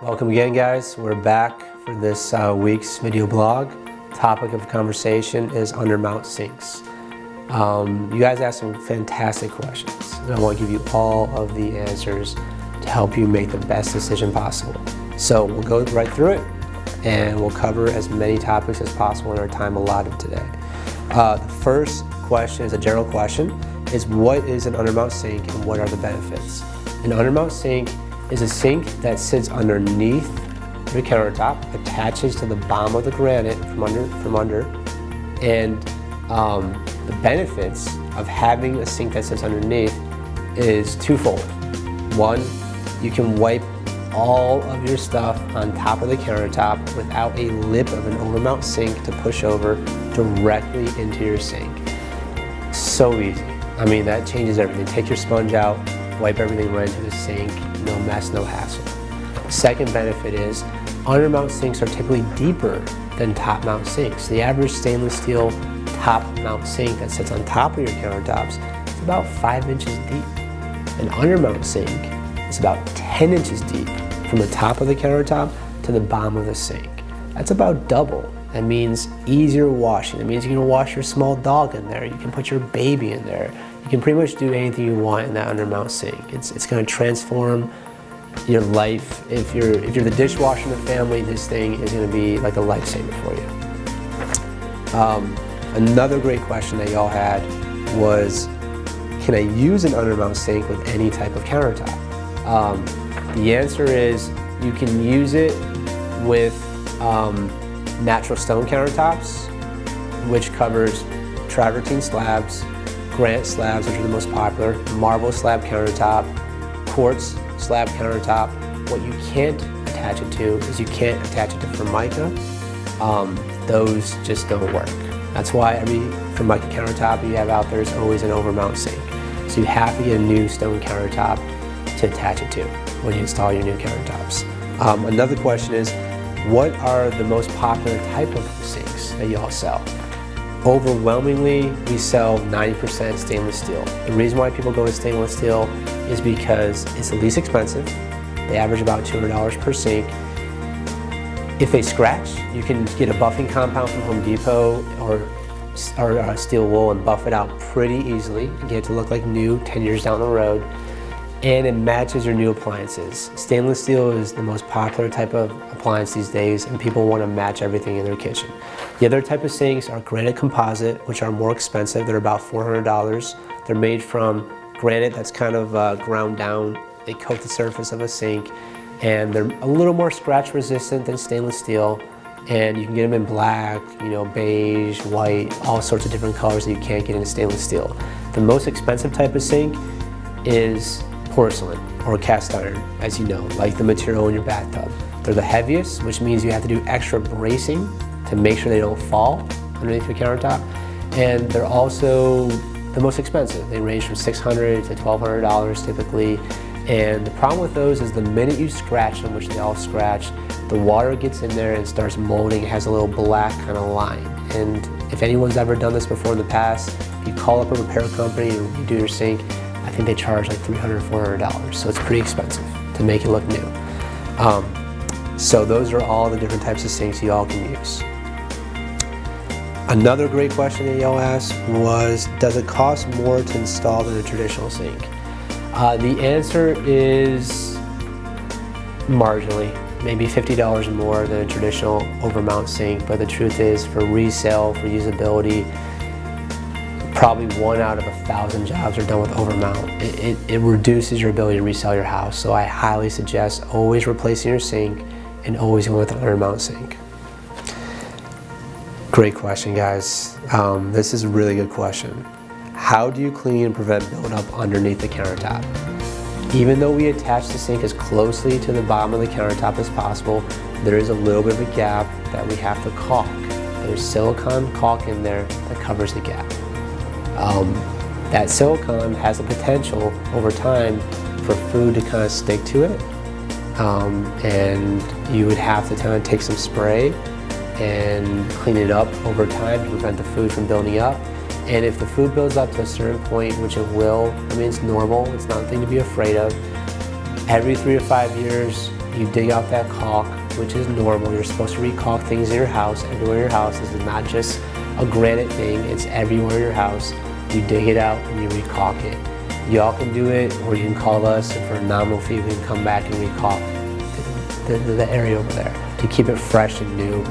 Welcome again, guys. We're back for this week's video blog. Topic of conversation is undermount sinks. You guys asked some fantastic questions, and I want to give you all of the answers to help you make the best decision possible. So we'll go right through it, and we'll cover as many topics as possible in our time allotted today. The first question is a general question, is what is an undermount sink and what are the benefits? An undermount sink is a sink that sits underneath the countertop, attaches to the bottom of the granite from under, and the benefits of having a sink that sits underneath is twofold. One, you can wipe all of your stuff on top of the countertop without a lip of an overmount sink to push over directly into your sink. So easy. I mean, that changes everything. Take your sponge out, wipe everything right into the sink, no mess, no hassle. Second benefit is undermount sinks are typically deeper than top mount sinks. The average stainless steel top mount sink that sits on top of your countertops is about 5 inches deep. An undermount sink is about 10 inches deep from the top of the countertop to the bottom of the sink. That's about double. That means easier washing. That means you can wash your small dog in there. You can put your baby in there. You can pretty much do anything you want in that undermount sink. It's going to transform your life. If you're the dishwasher in the family, this thing is going to be like a lifesaver for you. Another great question that y'all had was, can I use an undermount sink with any type of countertop? The answer is you can use it with natural stone countertops, which covers travertine slabs, granite slabs, which are the most popular, marble slab countertop, quartz slab countertop. What you can't attach it to is you can't attach it to Formica. Those just don't work. That's why every Formica countertop you have out there is always an overmount sink. So you have to get a new stone countertop to attach it to when you install your new countertops. Another question is, what are the most popular type of sinks that y'all sell? Overwhelmingly, we sell 90% stainless steel. The reason why people go with stainless steel is because it's the least expensive. They average about $200 per sink. If they scratch, you can get a buffing compound from Home Depot or steel wool and buff it out pretty easily and get it to look like new 10 years down the road. And it matches your new appliances. Stainless steel is the most popular type of appliance these days, and people want to match everything in their kitchen. The other type of sinks are granite composite, which are more expensive. They're about $400. They're made from granite that's kind of ground down. They coat the surface of a sink, and they're a little more scratch resistant than stainless steel. And you can get them in black, beige, white, all sorts of different colors that you can't get in stainless steel. The most expensive type of sink is porcelain or cast iron, as you know, like the material in your bathtub. They're the heaviest, which means you have to do extra bracing to make sure they don't fall underneath your countertop. And they're also the most expensive. They range from $600 to $1,200 typically. And the problem with those is the minute you scratch them, which they all scratch, the water gets in there and starts molding. It has a little black kind of line. And if anyone's ever done this before in the past, you call up a repair company and you do your sink, I think they charge like $300, $400. So it's pretty expensive to make it look new. So those are all the different types of sinks you all can use. Another great question that y'all asked was, does it cost more to install than a traditional sink? The answer is marginally, maybe $50 more than a traditional overmount sink, but the truth is, for resale, for usability, probably 1 out of 1,000 jobs are done with overmount. It reduces your ability to resell your house, so I highly suggest always replacing your sink and always going with an undermount sink. Great question, guys. This is a really good question. How do you clean and prevent buildup underneath the countertop? Even though we attach the sink as closely to the bottom of the countertop as possible, there is a little bit of a gap that we have to caulk. There's silicone caulk in there that covers the gap. That silicone has the potential over time for food to kind of stick to it, and you would have to kind of take some spray and clean it up over time to prevent the food from building up. And if the food builds up to a certain point, which it will, I mean, it's normal, it's not a thing to be afraid of. Every 3 to 5 years, you dig out that caulk, which is normal. You're supposed to re-caulk things in your house, everywhere in your house. This is not just a Granite thing, it's everywhere in your house. You dig it out and you re-caulk it. Y'all can do it, or you can call us, and for a nominal fee we can come back and re-caulk the area over there to keep it fresh and new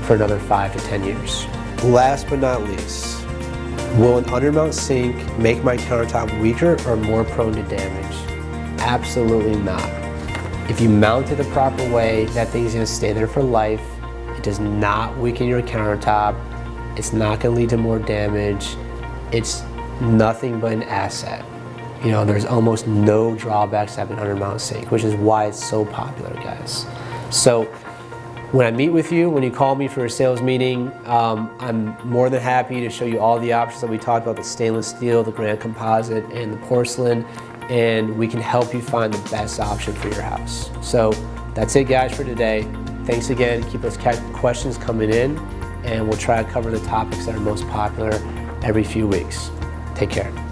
for another 5 to 10 years. Last but not least, will an undermount sink make my countertop weaker or more prone to damage? Absolutely not. If you mount it the proper way, that thing's gonna stay there for life. It does not weaken your countertop. It's not gonna lead to more damage. It's nothing but an asset. You know, there's almost no drawbacks to having an undermount sink, which is why it's so popular, guys. So when I meet with you, when you call me for a sales meeting, I'm more than happy to show you all the options that we talked about, the stainless steel, the granite composite, and the porcelain, and we can help you find the best option for your house. So that's it, guys, for today. Thanks again. Keep those questions coming in, and we'll try to cover the topics that are most popular every few weeks. Take care.